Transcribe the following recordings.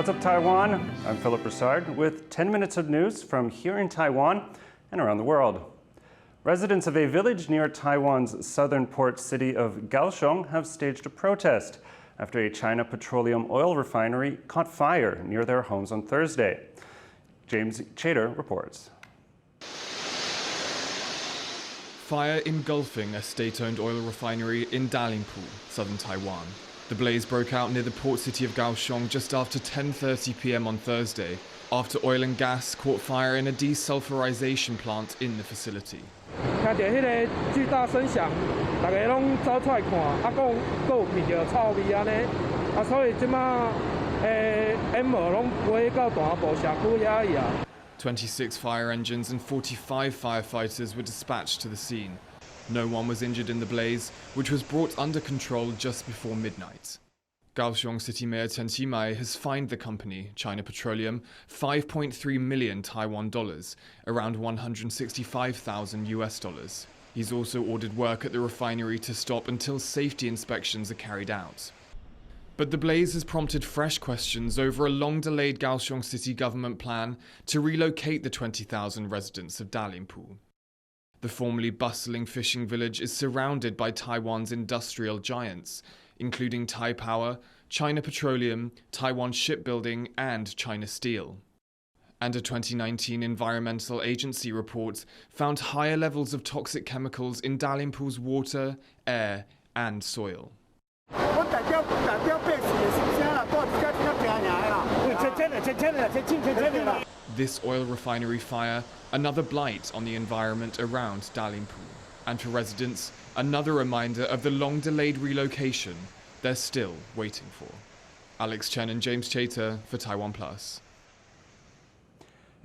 What's up, Taiwan? I'm Philip Brossard with 10 minutes of news from here in Taiwan and around the world. Residents of a village near Taiwan's southern port city of Kaohsiung have staged a protest after a China Petroleum oil refinery caught fire near their homes on Thursday. James Chater reports. Fire engulfing a state-owned oil refinery in Dalianpu, southern Taiwan. The blaze broke out near the port city of Kaohsiung just after 10:30 p.m. on Thursday, after oil and gas caught fire in a desulfurization plant in the facility. So 26 fire engines and 45 firefighters were dispatched to the scene. No one was injured in the blaze, which was brought under control just before midnight. Kaohsiung City Mayor Chen Qimai has fined the company, China Petroleum, 5.3 million Taiwan dollars, around 165,000 US dollars. He's also ordered work at the refinery to stop until safety inspections are carried out. But the blaze has prompted fresh questions over a long-delayed Kaohsiung City government plan to relocate the 20,000 residents of Dalianpu. The formerly bustling fishing village is surrounded by Taiwan's industrial giants, including Taipower, China Petroleum, Taiwan Shipbuilding, and China Steel. And a 2019 environmental agency report found higher levels of toxic chemicals in Dalianpu's water, air, and soil. This oil refinery fire, another blight on the environment around Dalianpu. And for residents, another reminder of the long-delayed relocation they're still waiting for. Alex Chen and James Chater for TaiwanPlus.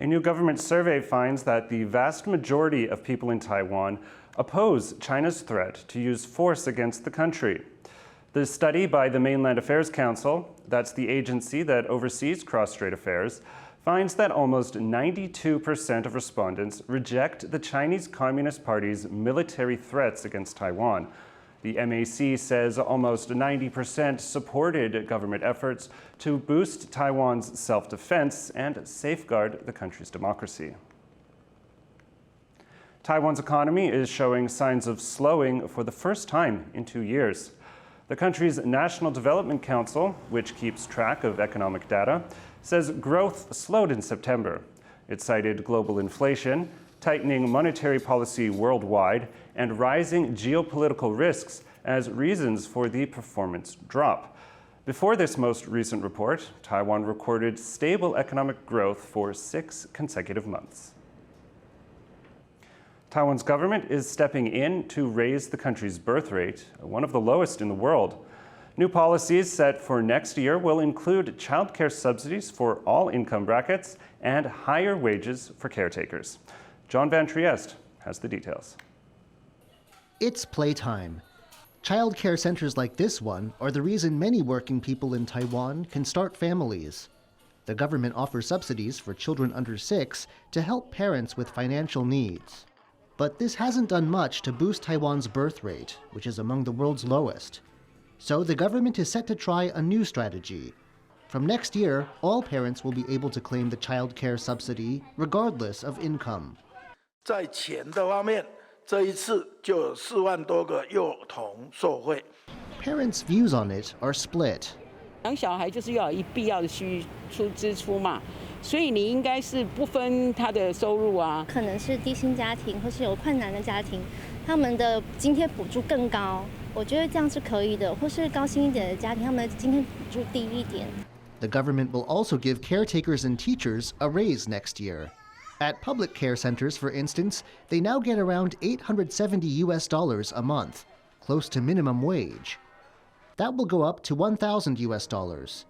A new government survey finds that the vast majority of people in Taiwan oppose China's threat to use force against the country. The study by the Mainland Affairs Council, that's the agency that oversees cross-strait affairs, finds that almost 92% of respondents reject the Chinese Communist Party's military threats against Taiwan. The MAC says almost 90% supported government efforts to boost Taiwan's self-defense and safeguard the country's democracy. Taiwan's economy is showing signs of slowing for the first time in 2 years. The country's National Development Council, which keeps track of economic data, says growth slowed in September. It cited global inflation, tightening monetary policy worldwide, and rising geopolitical risks as reasons for the performance drop. Before this most recent report, Taiwan recorded stable economic growth for 6 consecutive months. Taiwan's government is stepping in to raise the country's birth rate, one of the lowest in the world. New policies set for next year will include childcare subsidies for all income brackets and higher wages for caretakers. John Van Trieste has the details. It's playtime. Childcare centers like this one are the reason many working people in Taiwan can start families. The government offers subsidies for children under 6 to help parents with financial needs. But this hasn't done much to boost Taiwan's birth rate, which is among the world's lowest. So the government is set to try a new strategy. From next year, all parents will be able to claim the child care subsidy regardless of income. 在钱的方面，这一次就有4万多个幼童受惠。 Parents' views on it are split. 养小孩就是要有必要的支出嘛，所以你应该是不分他的收入啊。可能是低薪家庭或是有困难的家庭，他们的津贴补助更高，我觉得这样是可以的。或是高薪一点的家庭，他们的津贴补助低一点。The government will also give caretakers and teachers a raise next year. At public care centers, for instance, they now get around $870 a month, close to minimum wage. That will go up to $1,000.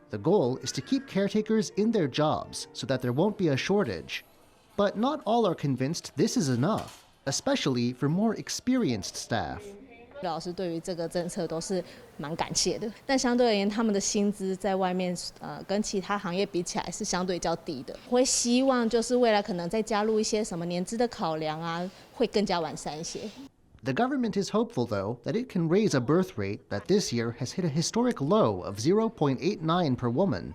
The goal is to keep caretakers in their jobs so that there won't be a shortage. But not all are convinced this is enough, especially for more experienced staff. 老师对于这个政策都是蛮感谢的，但相对而言，他们的薪资在外面跟其他行业比起来是相对较低的。会希望就是未来可能再加入一些什么年资的考量啊，会更加完善一些。The government is hopeful, though, that it can raise a birth rate that this year has hit a historic low of 0.89 per woman,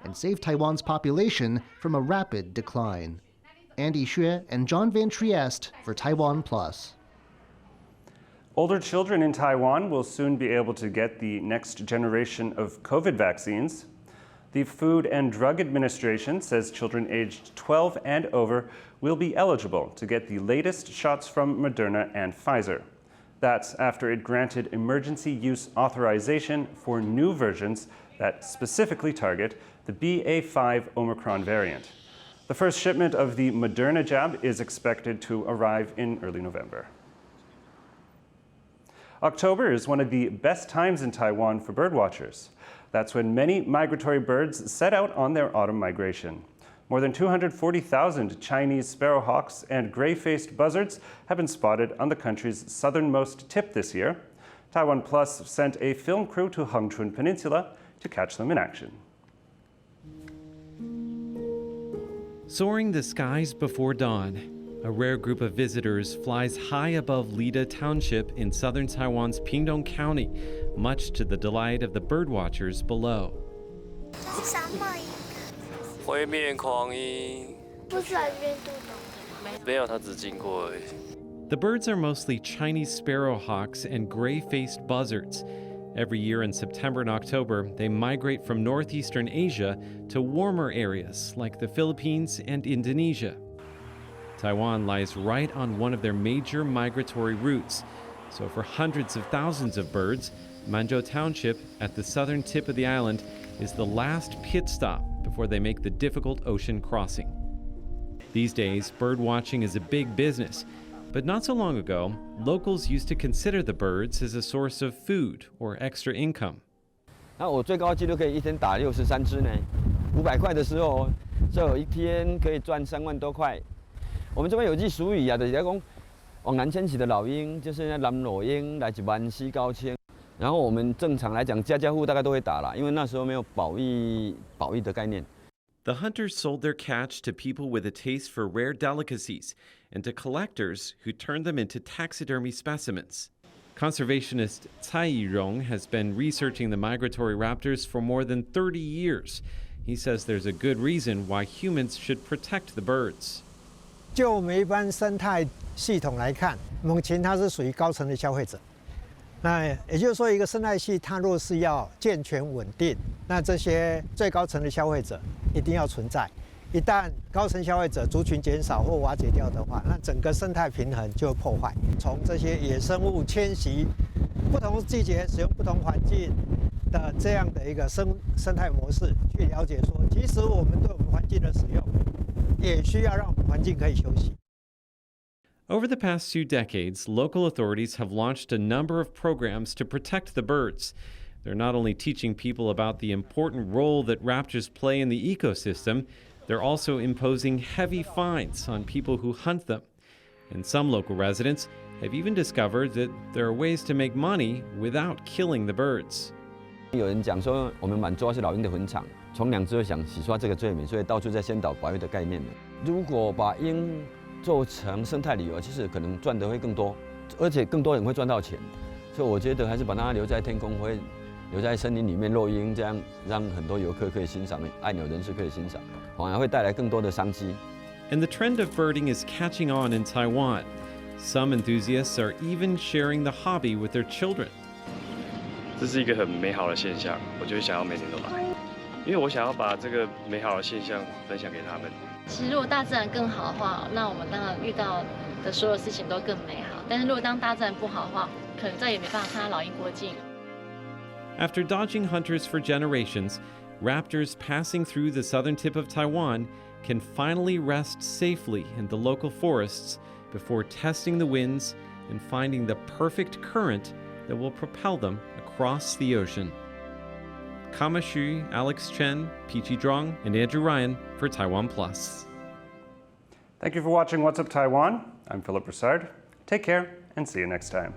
and save Taiwan's population from a rapid decline. Andy Xue and John Van Trieste for TaiwanPlus. Older children in Taiwan will soon be able to get the next generation of COVID vaccines. The Food and Drug Administration says children aged 12 and over will be eligible to get the latest shots from Moderna and Pfizer. That's after it granted emergency use authorization for new versions that specifically target the BA.5 Omicron variant. The first shipment of the Moderna jab is expected to arrive in early November. October is one of the best times in Taiwan for birdwatchers. That's when many migratory birds set out on their autumn migration. More than 240,000 Chinese sparrowhawks and gray-faced buzzards have been spotted on the country's southernmost tip this year. TaiwanPlus sent a film crew to Hengchun Peninsula to catch them in action. Soaring the skies before dawn, a rare group of visitors flies high above Lida Township in southern Taiwan's Pingdong County, much to the delight of the birdwatchers below. 灰面狂鹰，不是来这边渡的，没有，它只经过而已。 The birds are mostly Chinese sparrowhawks and gray-faced buzzards. Every year in September and October, they migrate from northeastern Asia to warmer areas like the Philippines and Indonesia. Taiwan lies right on one of their major migratory routes, so for hundreds of thousands of birds, Manzhou Township at the southern tip of the island is the last pit stop before they make the difficult ocean crossing. These days, bird watching is a big business, but not so long ago, locals used to consider the birds as a source of food or extra income. 那我最高纪录可以一天打63只呢，500块的时候，这有一天可以赚3万多块。我们这边有句俗语啊，就是讲往南迁徙的老鹰，就是那南裸鹰来自湾西高迁。然后我们正常来讲，家家户大概都会打啦，因为那时候没有保育的概念。 The hunters sold their catch to people with a taste for rare delicacies and to collectors who turned them into taxidermy specimens. Conservationist Cai Yirong has been researching the migratory raptors for more than 30 years. He says there's a good reason why humans should protect the birds. 就我们一般生态系统来看，猛禽它是属于高层的消费者。那也就是说，一个生态系它若是要健全稳定，那这些最高层的消费者一定要存在。一旦高层消费者族群减少或瓦解掉的话，那整个生态平衡就会破坏。从这些野生物迁徙，不同季节使用不同环境的这样的一个生态模式，去了解说，其实我们对我们环境的使用，也需要让我们环境可以休息。 Over the past 2 decades, local authorities have launched a number of programs to protect the birds. They're not only teaching people about the important role that raptors play in the ecosystem, they're also imposing heavy fines on people who hunt them. And some local residents have even discovered that there are ways to make money without killing the birds. 有人讲说，我们满洲是老鹰的坟场，从2只就想洗刷这个罪名，所以到处在宣导保育的概念。如果把鹰 做成生态旅游，其实可能赚的会更多，而且更多人会赚到钱。所以我觉得还是把它留在天空，会留在森林里面落鹰，这样让很多游客可以欣赏，爱鸟人士可以欣赏，反而会带来更多的商机。And the trend of birding is catching on in Taiwan. Some enthusiasts are even sharing the hobby with their children. 这是一个很美好的现象，我就想要每年都来，因为我想要把这个美好的现象分享给他们。 其实，如果大自然更好的话，那我们当然遇到的所有事情都更美好。但是如果当大自然不好的话，可能再也没办法看到老鹰国境。 After dodging hunters for generations, raptors passing through the southern tip of Taiwan can finally rest safely in the local forests before testing the winds and finding the perfect current that will propel them across the ocean. Kama Xu, Alex Chen, Peachy Zhuang, and Andrew Ryan for TaiwanPlus. Thank you for watching What's Up Taiwan. I'm Philip Brossard. Take care and see you next time.